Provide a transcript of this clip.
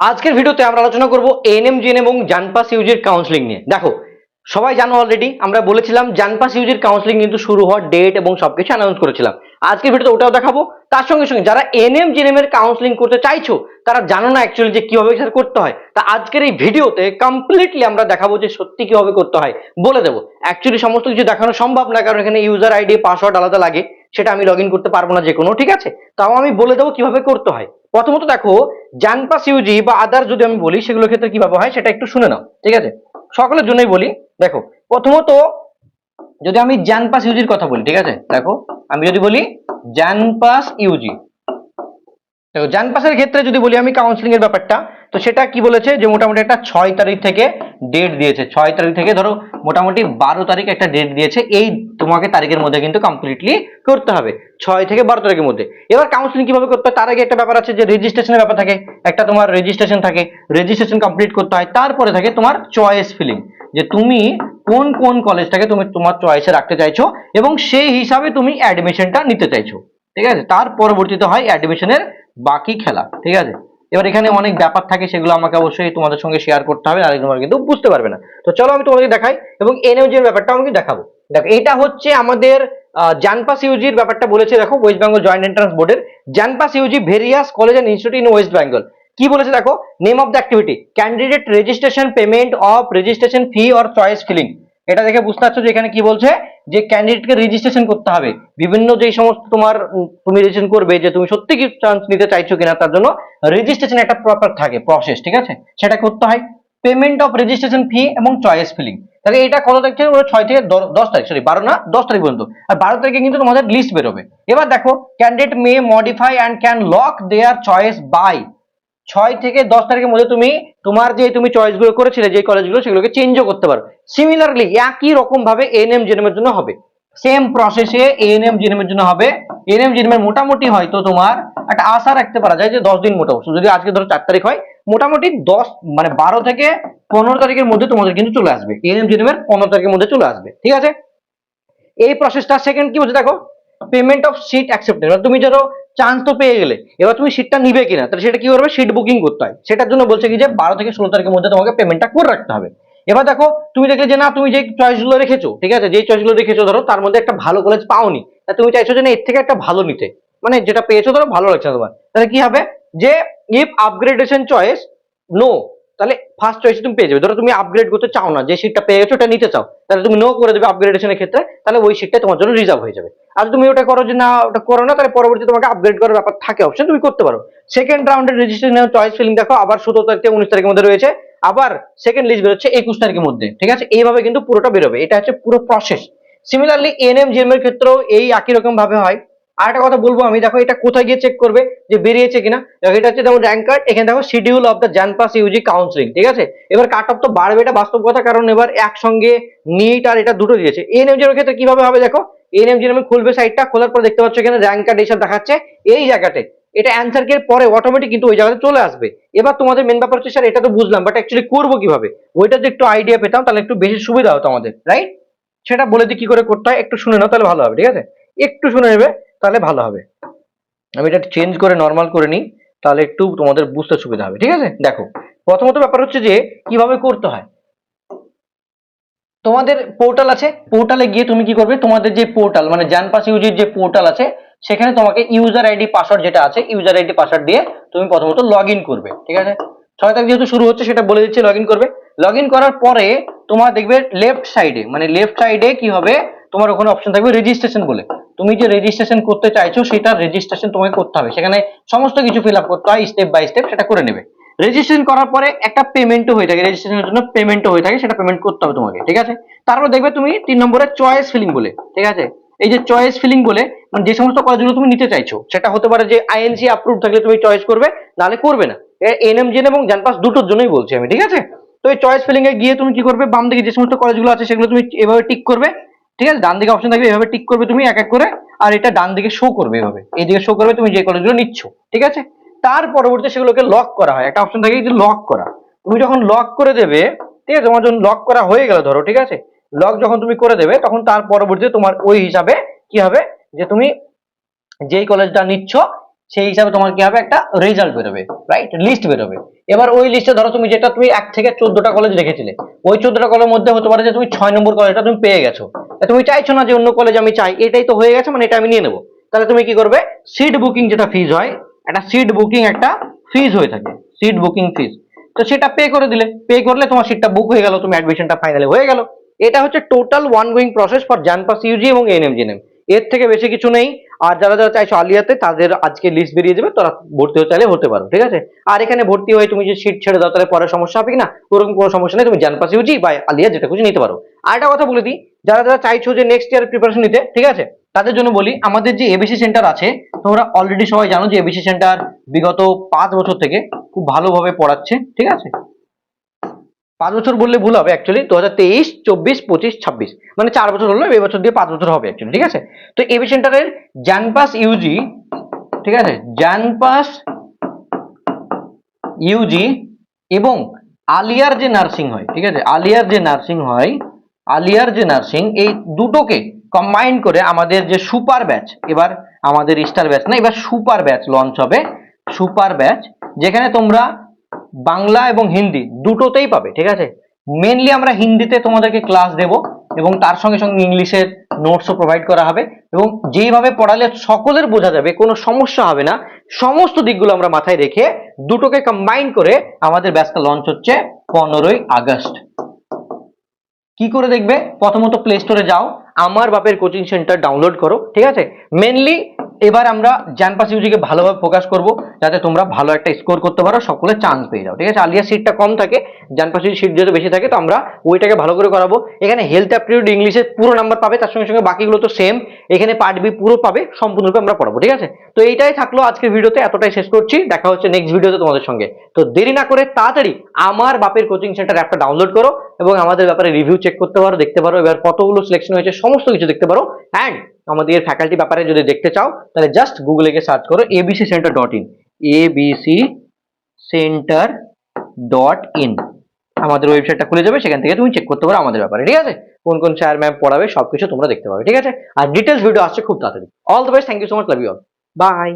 আজকের ভিডিওতে আমরা আলোচনা করব এএনএম জিএনএম এবং জানপাস ইউজির কাউন্সিলিং নিয়ে। দেখো, সবাই জানো অলরেডি আমরা বলেছিলাম জানপাস ইউজির কাউন্সিলিং কিন্তু শুরু হওয়ার ডেট এবং সবকিছু অ্যানাউন্স করেছিলাম। আজকের ভিডিওতে ওটাও দেখাবো। তার সঙ্গে সঙ্গে যারা এএনএম জিএনএম এর কাউন্সিলিং করতে চাইছো তারা জানো না অ্যাকচুয়ালি যে কিভাবে সেটা করতে হয়, তা আজকের এই ভিডিওতে কমপ্লিটলি আমরা দেখাবো যে সত্যি কিভাবে করতে হয় বলে দেবো। অ্যাকচুয়ালি সমস্ত কিছু দেখানো সম্ভব না, কারণ এখানে ইউজার আইডি পাসওয়ার্ড আলাদা লাগে, সেটা আমি লগ ইন করতে পারবো না যে কোনো, ঠিক আছে? তাও আমি বলে দেবো কিভাবে করতে হয়। প্রথমত দেখো, জানপাস ইউজি বা আদার যদি আমি বলি সেগুলোর ক্ষেত্রে কিভাবে হয় সেটা একটু শুনে নাও, ঠিক আছে? সকলের জন্যই বলি। দেখো, প্রথমত যদি আমি জানপাস ইউজির কথা বলি, ঠিক আছে? দেখো, আমি যদি বলি জানপাস ইউজি, দেখো জানপাসের ক্ষেত্রে যদি বলি আমি কাউন্সিলিং এর ব্যাপারটা, তো সেটা কি বলেছে যে মোটামুটি একটা 6 তারিখ থেকে ডেট দিয়েছে। 6 তারিখ থেকে ধরো মোটামুটি 12 তারিখ একটা ডেট দিয়েছে, এই তোমাকে তারিখের মধ্যে কিন্তু কমপ্লিটলি করতে হবে, 6 থেকে 12 তারিখের মধ্যে। এবার কাউন্সিলিং কিভাবে করতে হয় তার আগে একটা ব্যাপার আছে যে রেজিস্ট্রেশনের ব্যাপার থাকে, একটা তোমার রেজিস্ট্রেশন থাকে, রেজিস্ট্রেশন কমপ্লিট করতে হয়। তারপরে থাকে তোমার চয়েস ফিলিং, যে তুমি কোন কোন কলেজটাকে তুমি তোমার চয়েসে রাখতে চাইছো এবং সেই হিসাবে তুমি অ্যাডমিশনটা নিতে চাইছো, ঠিক আছে? তার পরবর্তীতে হয় অ্যাডমিশনের বাকি খেলা, ঠিক আছে? এবার এখানে অনেক ব্যাপার থাকে, সেগুলো আমাকে অবশ্যই তোমাদের সঙ্গে শেয়ার করতে হবে, নাহলে তোমরা কিন্তু বুঝতে পারবে না। তো চলো আমি তোমাদেরকে দেখাই এবং এনইউজি এর ব্যাপারটা আমাকে দেখাবো। দেখো, এটা হচ্ছে আমাদের জানপাস ইউজির ব্যাপারটা বলেছে। দেখো, ওয়েস্ট বেঙ্গল জয়েন্ট এন্ট্রান্স বোর্ডের JENPAS UG various college and institute in West Bengal কি বলেছে দেখো, name of the activity candidate registration payment of registration fee or choice filling. এটা দেখে বুঝতে পারছো যে এখানে কি বলছে, যে ক্যান্ডিডেটকে রেজিস্ট্রেশন করতে হবে বিভিন্ন যেই সমস্ত তোমার তুমি রেজিস্ট্রেশন করবে যে তুমি সত্যি কি চান্স নিতে চাইছো কিনা, তার জন্য রেজিস্ট্রেশন একটা প্রপার থাকে প্রসেস, ঠিক আছে? সেটা করতে হয়। পেমেন্ট অফ রেজিস্ট্রেশন ফি এবং চয়েস ফিলিং, তাহলে এটা কত তারিখ থেকে? 6 থেকে 10 তারিখ, সরি 12 না 10 তারিখ পর্যন্ত। আর 12 তারিখে কিন্তু তোমাদের লিস্ট বেরোবে। এবার দেখো, candidate may modify and can lock their choice by 6 থেকে 10 তারিখের মধ্যে তুমি তোমার যে তুমি চয়েস গুলো করেছিলে যে কলেজগুলো, সেগুলোকে চেঞ্জও করতে পারো। সিমিলারলি একই রকম ভাবে এএনএম জিএনএম এর জন্য হবে, সেম প্রসেসে এএনএম জিএনএম এর জন্য হবে। এএনএম জিএনএম এর মোটামুটি হয়তো তোমার একটা আশা রাখতে পারা যায় যে 10 দিন মোটামুটি, যদি আজকে ধরো 4 তারিখ হয়, মোটামুটি 10 মানে 12 থেকে 15 তারিখের মধ্যে তোমাদের কিন্তু চলে আসবে, এএনএম জিএনএম এর 15 তারিখের মধ্যে চলে আসবে, ঠিক আছে? এই প্রসেসটা সেকেন্ড কি বলছে দেখো, পেমেন্ট অফ সিট অ্যাকসেপ্টেড। তুমি ধরো চান্স তো পেয়ে গেলে, এবার তুমি সিটটা নিবে কিনা, তাহলে সেটা কি করবে, সিট বুকিং করতে হয়। সেটার জন্য বলছে কি যে 12 থেকে 16 তারিখের মধ্যে তোমাকে পেমেন্টটা করে রাখতে হবে। এবার দেখো, তুমি দেখলে যে না তুমি যে চয়েসগুলো রেখেছো, ঠিক আছে, যে চয়েসগুলো রেখেছো ধরো তার মধ্যে একটা ভালো কলেজ পাওনি, তা তুমি চাইছো যে না এর থেকে একটা ভালো নিতে, মানে যেটা পেয়েছো ধরো ভালো লাগছে না তোমার, তাহলে কি হবে যে ইফ আপগ্রেডেশন চয়েস নো, তাহলে ফার্স্ট চয়েস তুমি পেয়ে যাবে। ধরো তুমি আপগ্রেড করতে চাও না, যে সিটটা পেয়ে গেছো ওটা নিতে চাও, তাহলে তুমি নো করে দেবে আপগ্রেডেশনের ক্ষেত্রে, তাহলে ওই সিটটা তোমার জন্য রিজার্ভ হয়ে যাবে। আর তুমি ওটা করো যে না ওটা করো না, তাহলে পরবর্তীতে তোমাকে আপগ্রেড করার ব্যাপার থাকে, অপশন তুমি করতে পারো। সেকেন্ড রাউন্ডের রেজিস্ট্রেশন চয়েস ফিলিং দেখো আবার 17 তারিখ থেকে 19 তারিখের মধ্যে রয়েছে, আবার সেকেন্ড লিস্ট বেরোচ্ছে 21 তারিখের মধ্যে, ঠিক আছে? এইভাবে কিন্তু পুরোটা বেরোবে, এটা হচ্ছে পুরো প্রসেস। সিমিলারলি এএনএম জিএম এর ক্ষেত্রেও এই একই রকম ভাবে হয়। আর একটা কথা বলবো আমি, দেখো এটা কোথায় গিয়ে চেক করবে যে বেরিয়েছে কিনা, এটা হচ্ছে যেমন র্যাঙ্ক কার্ড, এখানে দেখো schedule of the JENPAS UG counselling, ঠিক আছে? এবার কাট অফ তো বাড়বে, এটা বাস্তব কথা, কারণ এবার একসঙ্গে নিট আর এটা দুটো দিয়েছে। এএনএম এর ক্ষেত্রে কিভাবে হবে দেখো, এএনএম জিএনএম খুলবে সাইটটা, খোলার পর দেখতে পাচ্ছ এখানে র্যাঙ্ক কার্ড এইসব দেখাচ্ছে এই জায়গাতে, এটা অ্যান্সার কে পরে অটোমেটিক কিন্তু ওই জায়গাতে চলে আসবে। এবার তোমাদের মেন ব্যাপার হচ্ছে স্যার এটা তো বুঝলাম, বাট অ্যাকচুয়ালি করবো কিভাবে, ওইটা যদি একটু আইডিয়া পেতাম তাহলে একটু বেশি সুবিধা হতো আমাদের, রাইট? সেটা বলে দিই কি করে করতে হয়, একটু শুনে নাও তাহলে ভালো হবে, ঠিক আছে? একটু শুনে নেবে তাহলে ভালো হবে। আমি এটা চেঞ্জ করে নর্মাল করে নিই, তাহলে একটু তোমাদের বুঝতে সুবিধা হবে, ঠিক আছে? দেখো, প্রথমত ব্যাপার হচ্ছে যে কিভাবে করতে হয়। তোমাদের পোর্টাল আছে, পোর্টালে গিয়ে তুমি কি করবে, তোমাদের যে পোর্টাল মানে জানপাস ইউজির যে পোর্টাল আছে, সেখানে তোমাকে ইউজার আইডি পাসওয়ার্ড যেটা আছে, ইউজার আইডি পাসওয়ার্ড দিয়ে তুমি প্রথমত লগ ইন করবে, ঠিক আছে? 6 তারিখ যেহেতু শুরু হচ্ছে সেটা বলে দিচ্ছি, লগ ইন করবে। লগ ইন করার পরে তোমার দেখবে লেফট সাইডে, মানে লেফট সাইডে কি হবে, তোমার ওখানে অপশন থাকবে রেজিস্ট্রেশন বলে। তুমি যে রেজিস্ট্রেশন করতে চাইছো সেটা রেজিস্ট্রেশন তোমাকে করতে হবে, সেখানে সমস্ত কিছু ফিল আপ করতে হয় স্টেপ বাই স্টেপ, সেটা করে নেবে। রেজিস্ট্রেশন করার পরে একটা পেমেন্টও হয়ে থাকে, রেজিস্ট্রেশনের জন্য পেমেন্টও হয়ে থাকে, সেটা পেমেন্ট করতে হবে তোমাকে, ঠিক আছে? তারপর দেখবে তুমি 3 নম্বরে চয়েস ফিলিং বলে, ঠিক আছে? এই যে চয়েস ফিলিং বলে মানে যে সমস্ত কলেজগুলো তুমি নিতে চাইছো, সেটা হতে পারে যে আইএনসি অ্যাপ্রুভ থাকলে তুমি চয়েস করবে, নাহলে করবে না। এনএম জেন এবং জানপাস দুটোর জন্যই বলছি আমি, ঠিক আছে? তো এই চয়েস ফিলিং এ গিয়ে তুমি কি করবে, বাম দিকে যে সমস্ত কলেজগুলো আছে সেগুলো তুমি এভাবে টিক করবে, ঠিক আছে? ডান দিকে অপশন থাকবে, এভাবে টিক করবে তুমি এক এক করে, আর এটা ডান দিকে শো করবে, এভাবে এইদিকে শো করবে তুমি যে কলেজগুলো নিচ্ছ, ঠিক আছে? তার পরবর্তীতে সেগুলোকে লক করা হয়, একটা অপশন থাকে যে লক করা। তুমি যখন লক করে দেবে, ঠিক আছে, তোমার যখন লক করা হয়ে গেল ধরো, ঠিক আছে, লক যখন তুমি করে দেবে তখন তার পরবর্তীতে তোমার ওই হিসাবে কি হবে যে তুমি যেই কলেজটা নিচ্ছ সেই হিসাবে তোমার কি হবে, একটা রেজাল্ট বেরোবে, রাইট, লিস্ট বেরোবে। এবার ওই লিস্টে ধরো তুমি যেটা তুমি 1 থেকে 14টা কলেজ রেখেছিলে, ওই 14টা কলেজের মধ্যে হতে পারে যে তুমি 6 নম্বর কলেজটা তুমি পেয়ে গেছো, তা তুমি চাইছো না যে অন্য কলেজ আমি চাই, এটাই তো হয়ে গেছে, মানে এটা আমি নিয়ে নেবো। তাহলে তুমি কি করবে, সিট বুকিং যেটা ফিজ হয়, একটা সিট বুকিং একটা ফিজ হয়ে থাকে, সিট বুকিং ফিজ, তো সেটা পে করে দিলে, পে করলে তোমার সিটটা বুক হয়ে গেল, তুমি অ্যাডমিশনটা ফাইনালি হয়ে গেল। এটা হচ্ছে total ongoing process for JENPAS UG এবং এএনএম জিএনএম, এর থেকে বেশি কিছু নেই। আর যারা যারা চাইছো আলিয়াতে, তাদের আজকে লিস্ট বেরিয়ে যাবে, তোরা ভর্তি হতে চাইলে হতে পারো, ঠিক আছে। আর এখানে ভর্তি হয়ে তুমি যে সিট ছেড়ে দাও তাহলে পরে সমস্যা হবে কিনা, ওরকম কোনো সমস্যা নেই, তুমি জানপাস ইউজি বা আলিয়া যেটা খুশি নিতে পারো। আর একটা কথা বলে দিই, যারা যারা চাইছো যে নেক্সট ইয়ার প্রিপারেশন নিতে, ঠিক আছে, তাদের জন্য বলি, আমাদের যে এবিসি সেন্টার আছে, তোমরা অলরেডি সবাই জানো যে এবিসি সেন্টার বিগত 5 বছর থেকে খুব ভালোভাবে পড়াচ্ছে, ঠিক আছে। 5 বছর বললে ভুল হবে, অ্যাকচুয়ালি 2023, 24, 25, 26, মানে 4 বছর হলো, এই বছর দিয়ে 5 বছর হবে অ্যাকচুয়ালি, ঠিক আছে। তো এবি সেন্টারের জানপাস ইউজি, ঠিক আছে, জানপাস ইউজি এবং আলিয়ার যে নার্সিং হয়, ঠিক আছে, আলিয়ার যে নার্সিং হয়, আলিয়ার যে নার্সিং, এই দুটোকে কম্বাইন করে আমাদের যে সুপার ব্যাচ, এবার আমাদের স্টার ব্যাচ না, এবার সুপার ব্যাচ লঞ্চ হবে, সুপার ব্যাচ, যেখানে তোমরা বাংলা এবং হিন্দি দুটোতেই পাবে, ঠিক আছে। মেনলি আমরা হিন্দিতে তোমাদেরকে ক্লাস দেব এবং তার সঙ্গে সঙ্গে ইংলিশের নোটসও প্রোভাইড করা হবে, এবং যেইভাবে পড়ালে সকলের বোঝা যাবে, কোনো সমস্যা হবে না, সমস্ত দিকগুলো আমরা মাথায় রেখে দুটোকে কম্বাইন করে আমাদের ব্যাচটা লঞ্চ হচ্ছে 15ই আগস্ট। কি করে দেখবে, প্রথমত প্লে স্টোরে যাও, আমার বাপের কোচিং সেন্টার ডাউনলোড করো, ঠিক আছে। মেনলি এবার আমরা জানপাস ইউজিকে ভালোভাবে ফোকাস করব, যাতে তোমরা ভালো একটা স্কোর করতে পারো, সকলে চান্স পেয়ে যাও, ঠিক আছে। আলিয়া সিটটা কম থাকে, জানপাস ইউজি সিট যেহেতু বেশি থাকে, তো আমরা ওইটাকে ভালো করে করাবো। এখানে হেলথ অ্যাপটিটিউড ইংলিশে পুরো নাম্বার পাবে, তার সঙ্গে সঙ্গে বাকিগুলো তো সেম, এখানে পার্ট বি পুরো পাবে, সম্পূর্ণরূপে আমরা পড়াবো, ঠিক আছে। তো এইটাই থাকলো আজকের ভিডিওতে, এতটাই শেষ করছি, দেখা হচ্ছে নেক্সট ভিডিওতে তোমাদের সঙ্গে। তো দেরি না করে তাড়াতাড়ি আমার বাপের কোচিং সেন্টার অ্যাপটা ডাউনলোড করো এবং আমাদের ব্যাপারে রিভিউ চেক করতে পারো, দেখতে পারো এবার কতগুলো সিলেকশন হয়েছে, সমস্ত কিছু দেখতে পারো। অ্যান্ড আমাদের ফ্যাকাল্টি ব্যাপারে যদি দেখতে চাও, তাহলে জাস্ট গুগলে গিয়ে সার্চ করো abccenter.in, abccenter.in, আমাদের ওয়েবসাইটটা খুলে যাবে, সেখান থেকে তুমি চেক করতে পারো আমাদের ব্যাপারে, ঠিক আছে। কোন কোন স্যার ম্যাম পড়াবে সবকিছু তোমরা দেখতে পাবে, ঠিক আছে। আর ডিটেলস ভিডিও আসছে খুব তাড়াতাড়ি। All the best, thank you so much, love you all, by.